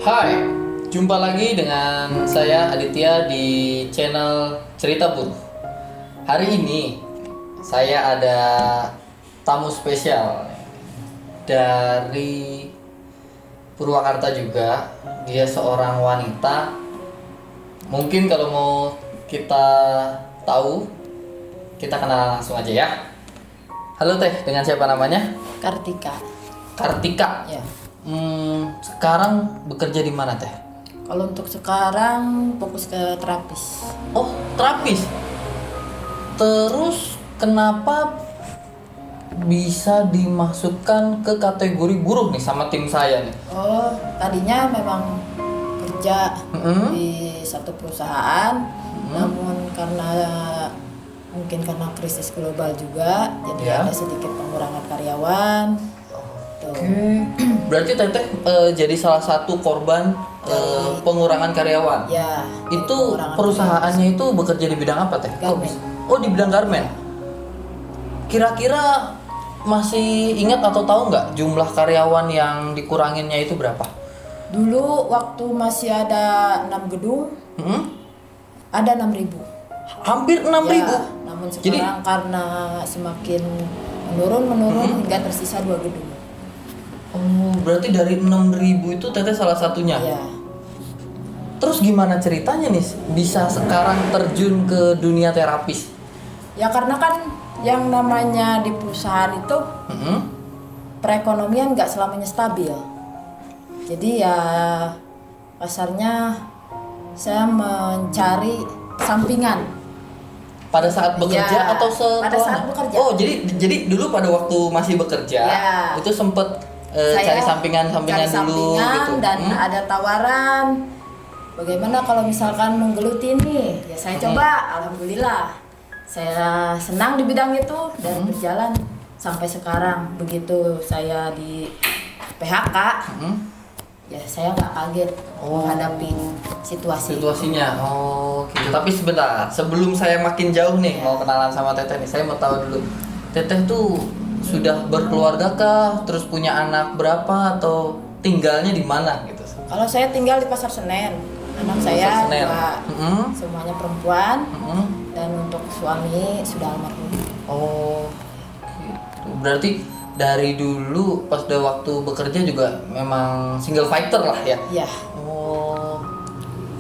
Hai, jumpa lagi dengan saya Aditya di channel Cerita Buruh. Hari ini saya ada tamu spesial dari Purwakarta juga. Dia seorang wanita. Mungkin kalau mau kita tahu, kita kenal langsung aja ya. Halo Teh, dengan siapa namanya? Kartika. Kartika. Ya. Sekarang bekerja di mana Teh? Kalau untuk sekarang fokus ke terapis. Oh, terapis. Terus kenapa bisa dimasukkan ke kategori buruh nih sama tim saya nih? Oh, tadinya memang kerja Mm-mm. di satu perusahaan, namun mungkin karena krisis global juga, jadi Ya. ada sedikit pengurangan karyawan. Tuh. Berarti Teteh jadi salah satu korban pengurangan karyawan. Ya. Itu pengurangan perusahaannya itu bekerja di bidang apa Teh? Kok Garmen. bisa? Oh, di bidang garmen. Kira-kira masih ingat atau tahu nggak jumlah karyawan yang dikuranginnya itu berapa? Dulu waktu masih ada 6 gedung, Mm-mm. ada 6.000. Hampir 6.000. Ya, namun Jadi sekarang karena semakin menurun hingga tersisa 2 gedung. oh, berarti dari 6.000 itu Teteh salah satunya. Ya. Terus gimana ceritanya nih bisa sekarang terjun ke dunia terapis? Ya karena kan yang namanya di perusahaan itu Mm-mm. perekonomian nggak selamanya stabil. Jadi ya pasarnya saya mencari sampingan. Pada saat bekerja Ya, atau setelah? pada saat bekerja. Oh, jadi dulu pada waktu masih bekerja Ya. itu sempet cari sampingan-sampingan cari dulu sampingan gitu. dan ada tawaran. Bagaimana kalau misalkan menggeluti ini? Ya saya coba, alhamdulillah. Saya senang di bidang itu dan berjalan sampai sekarang. Begitu saya di PHK, Mm. ya saya nggak kaget menghadapi situasi. Situasinya. Oh, gitu. Tapi sebentar, sebelum saya makin jauh nih mau kenalan sama Teteh nih, saya mau tahu dulu. Teteh tuh sudah berkeluarga kah? Terus punya anak berapa atau tinggalnya di mana gitu? Kalau saya tinggal di Pasar Senen, anak saya Senen. dua, Mm-mm. semuanya perempuan, Mm-mm. dan untuk suami sudah almarhum. Oh, gitu. Berarti dari dulu pas udah waktu bekerja juga memang single fighter lah ya? Ya, Oh,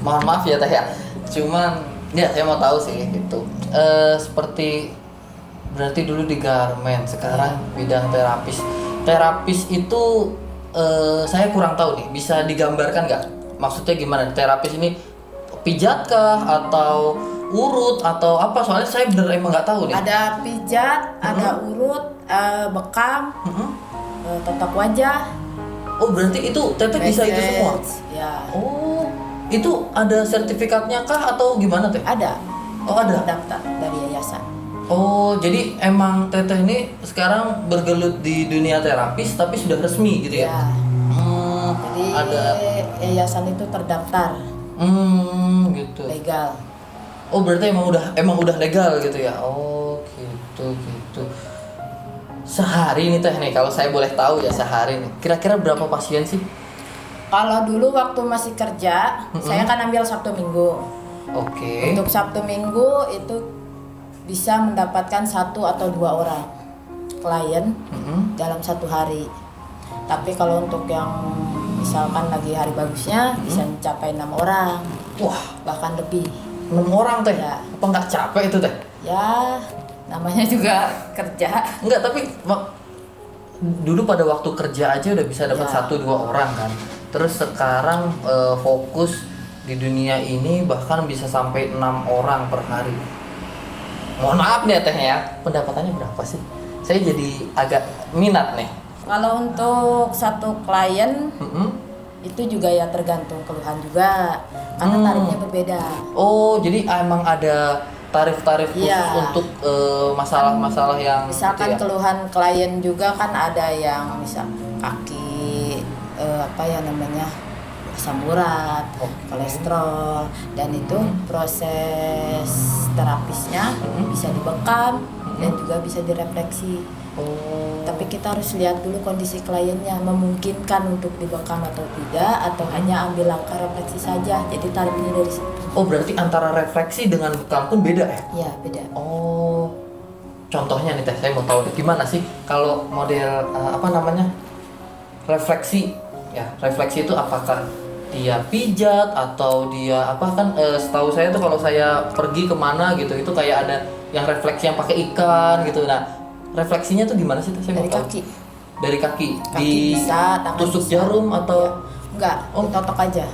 mohon maaf ya Teh ya. Cuman ya saya mau tahu sih gitu. Seperti berarti dulu di garmen, sekarang bidang terapis. Terapis itu saya kurang tahu nih. Bisa digambarkan nggak? Maksudnya gimana? Terapis ini pijat kah atau urut atau apa? Soalnya saya bener emang nggak tahu nih. ada pijat, ada urut, bekam, Mm-mm. totok wajah, Oh berarti itu Teteh bisa itu semua? massage. Ya, Oh itu ada sertifikatnya kah atau gimana Teh? ada. Oh ada. Daftar dari yayasan. Oh, jadi emang Teteh ini sekarang bergelut di dunia terapis tapi sudah resmi gitu ya? Ya, jadi Ada. yayasan itu terdaftar Gitu. legal. Oh, berarti emang udah legal gitu ya? Oh, gitu. Sehari nih Teh nih, kalau saya boleh tahu ya sehari nih. Kira-kira berapa pasien sih? Kalau dulu waktu masih kerja, saya kan ambil Sabtu Minggu. Oke. Untuk Sabtu Minggu itu bisa mendapatkan 1 atau 2 orang klien Mm-mm. dalam satu hari. Tapi kalau untuk yang misalkan lagi hari bagusnya bisa mencapai 6 orang, Wah, bahkan lebih. 6 orang Teh. Ya. Apa nggak capek itu Teh? Ya, namanya juga kerja. Enggak, tapi dulu pada waktu kerja aja udah bisa dapat Ya. 1-2 orang kan. Terus sekarang fokus di dunia ini bahkan bisa sampai 6 orang per hari. Mohon maaf nih ya Teh ya, pendapatannya berapa sih? Saya jadi agak minat nih. Kalau untuk satu klien Mm-mm. itu juga ya tergantung keluhan juga, karena tarifnya berbeda. Oh, jadi emang ada tarif-tarif khusus Iya. untuk masalah-masalah yang Misalkan gitu ya? keluhan klien juga kan ada yang misal kaki apa ya namanya asam urat, Oke. kolesterol, dan itu proses terapisnya bisa dibekam dan juga bisa direfleksi. Oh. Tapi kita harus lihat dulu kondisi kliennya, memungkinkan untuk dibekam atau tidak, atau hanya ambil langkah refleksi saja. Jadi tarifnya dari situ. Oh, berarti antara refleksi dengan bekam pun beda ya? Iya, beda. Oh. Contohnya nih Teh, saya mau tahu gimana sih kalau model refleksi. Ya, refleksi itu apakah dia pijat atau dia apa kan setahu saya tuh kalau saya pergi kemana gitu itu kayak ada yang refleksi yang pakai ikan gitu. Nah, refleksinya tuh gimana sih Teh? Saya Dari mau tahu. kaki. Dari kaki. Kaki bisa, tangan tusuk bisa. jarum atau Enggak, Oh. ditotok aja.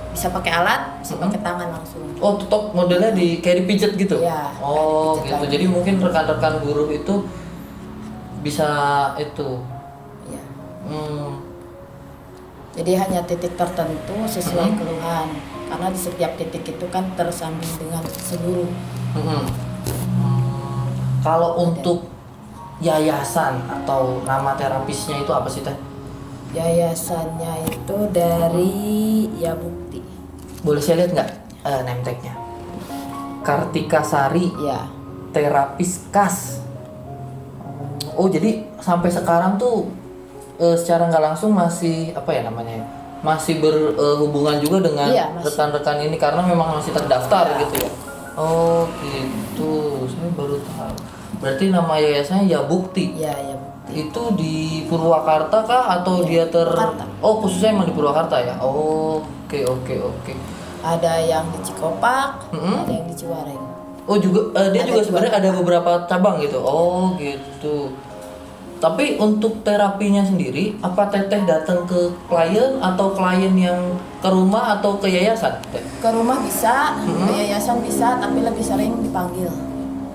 Bisa pakai alat, bisa pakai tangan langsung. oh tutok modelnya di kayak dipijat gitu? Iya, Oh kayak dipijat gitu. lagi. Jadi mungkin rekan-rekan buruh itu bisa itu. Iya. Hmm. Jadi hanya titik tertentu sesuai keluhan. Karena di setiap titik itu kan tersambung dengan seluruh. Hmm. Kalau untuk yayasan atau nama terapisnya itu apa sih Teh? Yayasannya itu dari Ya Bukti. Boleh saya lihat nggak name tag-nya? Kartika Sari Ya. Terapis Kas. Oh jadi sampai sekarang tuh secara nggak langsung masih apa ya namanya? Masih berhubungan juga dengan Iya, masih. rekan-rekan ini karena memang masih terdaftar Iya. gitu ya. Oh gitu, saya baru tahu. Berarti nama yayasannya Ya Bukti. Ya, Ya Bukti. Itu di Purwakarta kah atau Iya, dia Purwakarta. Oh khususnya emang di Purwakarta ya? Oh, oke. Ada yang di Cikopak, Mm-mm. ada yang di Ciwareng. Oh juga dia Ada juga dua sebenarnya ada tempat. beberapa cabang gitu. Oh gitu. Tapi untuk terapinya sendiri, apa Teteh datang ke klien atau klien yang ke rumah atau ke yayasan? Teh? Ke rumah bisa, ke yayasan bisa, tapi lebih sering dipanggil.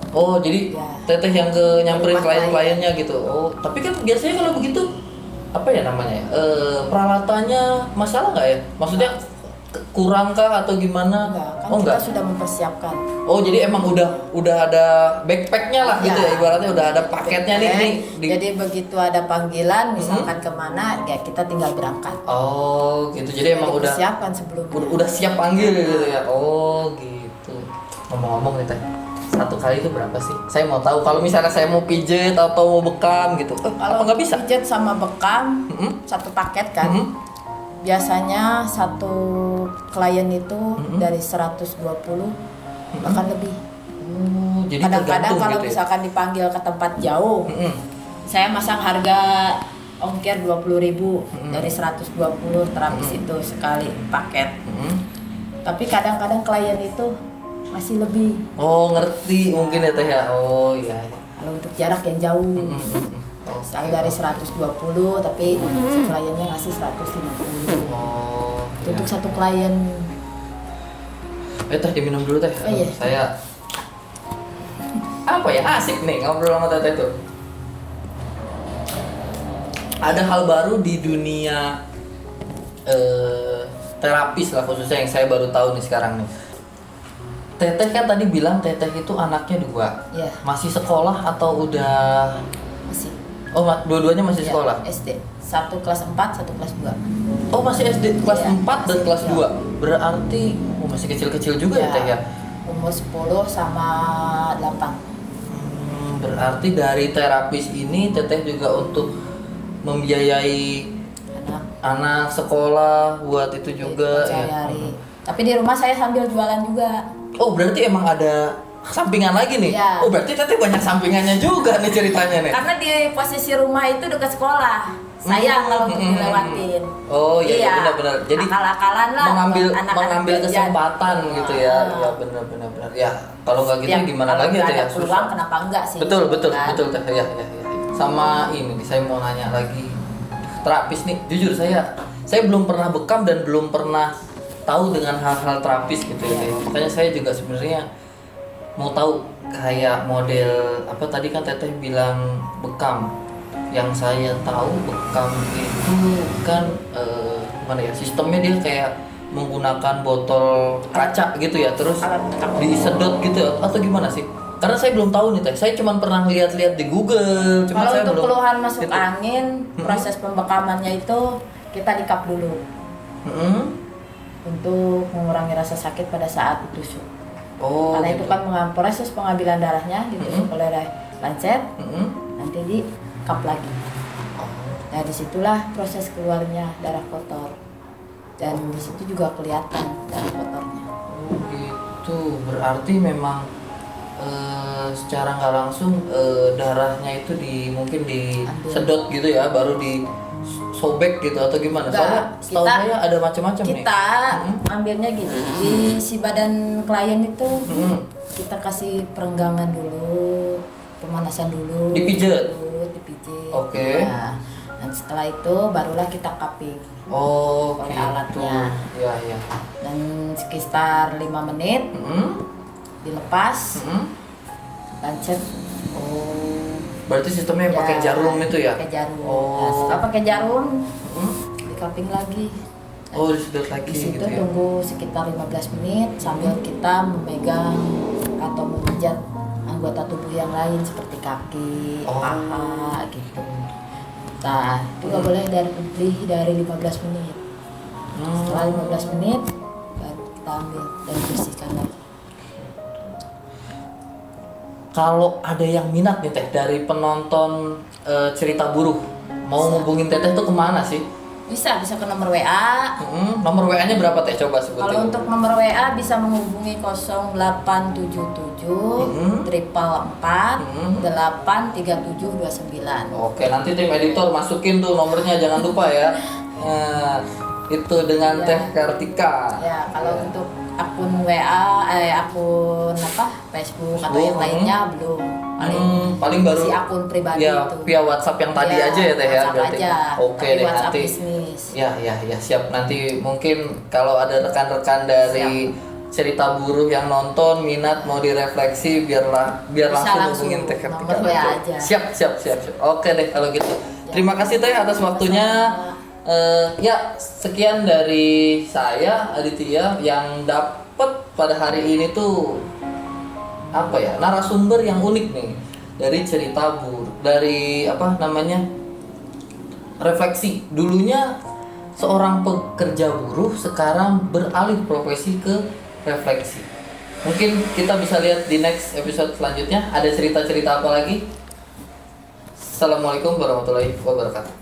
Oh jadi Ya. Teteh yang ke nyamperin Rumah klien-kliennya gitu. Oh tapi kan biasanya kalau begitu apa ya namanya? Peralatannya masalah nggak ya? Maksudnya kurang kah atau gimana? Enggak, kan Oh kita enggak. sudah mempersiapkan. Oh jadi emang udah ada backpacknya lah gitu ya, Ya. ibaratnya udah ada paketnya nih Jadi begitu ada panggilan, misalkan kemana, ya kita tinggal berangkat. Oh gitu jadi emang udah dipersiapkan sebelumnya. udah siap panggil gitu ya. Oh gitu. Ngomong-ngomong nih Teh, satu kali itu berapa sih? Saya mau tahu kalau misalnya saya mau pijet atau mau bekam gitu. Apa Kalau nggak bisa? pijat sama bekam, Mm-mm. satu paket kan. Mm-mm. Biasanya satu klien itu dari 120 bahkan lebih. Oh, jadi Kadang-kadang tergantung kalau gitu ya. misalkan dipanggil ke tempat jauh, Mm-mm. saya masang harga ongkir 20.000 dari 120 terapis itu sekali paket. Mm-mm. Tapi kadang-kadang klien itu masih lebih. Oh ngerti mungkin ya Teh ya. Oh iya. Kalau untuk jarak yang jauh, Mm-mm. misalnya dari 120 tapi si kliennya ngasih 150. Oh. Itu untuk satu klien. Teh diminum dulu Teh. Oh, iya. Saya apa ya asik nih ngobrol sama Teteh tuh. Ada hal baru di dunia terapis lah khususnya yang saya baru tahu nih sekarang nih. Teteh kan tadi bilang Teteh itu anaknya 2. Ya, Masih sekolah atau udah masih. Oh dua-duanya masih Ya, sekolah? SD. Satu kelas 4, satu kelas 2. Oh masih SD kelas Iya, 4 dan masih kelas kecil. 2. Berarti masih kecil-kecil juga ya Teh ya? Umur 10 sama 8. Berarti dari terapis ini Teteh juga untuk membiayai Anak anak sekolah buat itu juga ya. sehari-hari. Tapi di rumah saya sambil jualan juga. Oh berarti emang ada sampingan lagi nih? Iya. Oh berarti Teteh banyak sampingannya juga nih ceritanya nih. Karena di posisi rumah itu dekat sekolah. Sayang kalau untuk dilewatin. Oh iya, benar-benar. Jadi akal-akalan lah mengambil buat anak-anak mengambil jajan. kesempatan gitu ya. Ah. Ya benar-benar. Ya kalau nggak gitu Ya, gimana kalau lagi nggak Teh ya? ada peluang kenapa enggak sih? Betul Kan? betul Teh. Ya. Sama ini nih, saya mau nanya lagi. Terapis nih, jujur saya belum pernah bekam dan belum pernah tahu dengan hal-hal terapis gitu ya. Makanya saya juga sebenarnya mau tahu kayak model apa tadi kan Teteh bilang bekam. Yang saya tahu bekam itu kan gimana ya? Sistemnya dia kayak menggunakan botol kaca gitu ya, terus disedot gitu atau gimana sih? Karena saya belum tahu nih Teh. Saya cuma pernah lihat-lihat di Google. Cuma Kalau saya untuk belum keluhan masuk gitu. angin, proses pembekamannya itu kita dikap dulu Mm-mm. untuk mengurangi rasa sakit pada saat ditusuk. Oh, Karena gitu. itu kan proses pengambilan darahnya ditusuk oleh lancet, Mm-mm. nanti di cup lagi. Nah disitulah proses keluarnya darah kotor, dan disitu juga kelihatan darah kotornya. Oh gitu, berarti memang secara nggak langsung darahnya itu mungkin disedot gitu ya, baru disobek gitu atau gimana? Soalnya setahu saya ada macam-macam nih. Kita ambilnya gini, di si badan klien itu kita kasih perenggangan dulu, pemanasan dulu, Dipijat? dipijit. Oke. Nah, dan setelah itu barulah kita cupping. Oh Pakai gitu. alatnya. Ya. Dan sekitar 5 menit dilepas, lancet. Oh, berarti sistemnya pakai jarum itu ya? Pakai jarum. Oh. Nah, setelah pakai jarum, di cupping lagi. Oh, disedot lagi Di situ gitu ya? tunggu sekitar 15 menit sambil kita memegang atau memijat anggota tubuh yang lain seperti kaki, paha gitu. Nah, itu nggak boleh lebih dari 15 menit. Setelah 15 menit baru kita ambil dan bersihkan lagi. Kalau ada yang minat nih Teh dari penonton cerita buruh, mau ngubungin Teteh tuh kemana sih? Bisa ke nomor WA. Nomor WA-nya berapa Teh? Coba sebutin. Kalau untuk nomor WA bisa menghubungi 0877 444 83729. Oke, nanti tim editor masukin tuh nomornya, jangan lupa ya. Nah, itu dengan Teh Kartika. Ya, kalau untuk akun WA, akun Facebook atau yang lainnya belum. Paling baru si akun pribadi ya, itu. via WhatsApp yang tadi aja ya Teh ya. WhatsApp Berarti. aja. Oke Tapi deh, WhatsApp nanti. bisnis. Ya siap, nanti mungkin kalau ada rekan-rekan dari cerita buruh yang nonton minat mau direfleksi biar langsung hubungin Teh Kartika. nomor WA aja. Siap. Oke deh kalau gitu. Terima kasih Teh atas waktunya. Ya sekian dari saya Aditya yang dapat pada hari ini tuh narasumber yang unik nih dari cerita buruh, dari refleksi. Dulunya seorang pekerja buruh, sekarang beralih profesi ke refleksi. Mungkin kita bisa lihat di next episode selanjutnya ada cerita-cerita apa lagi. Assalamualaikum warahmatullahi wabarakatuh.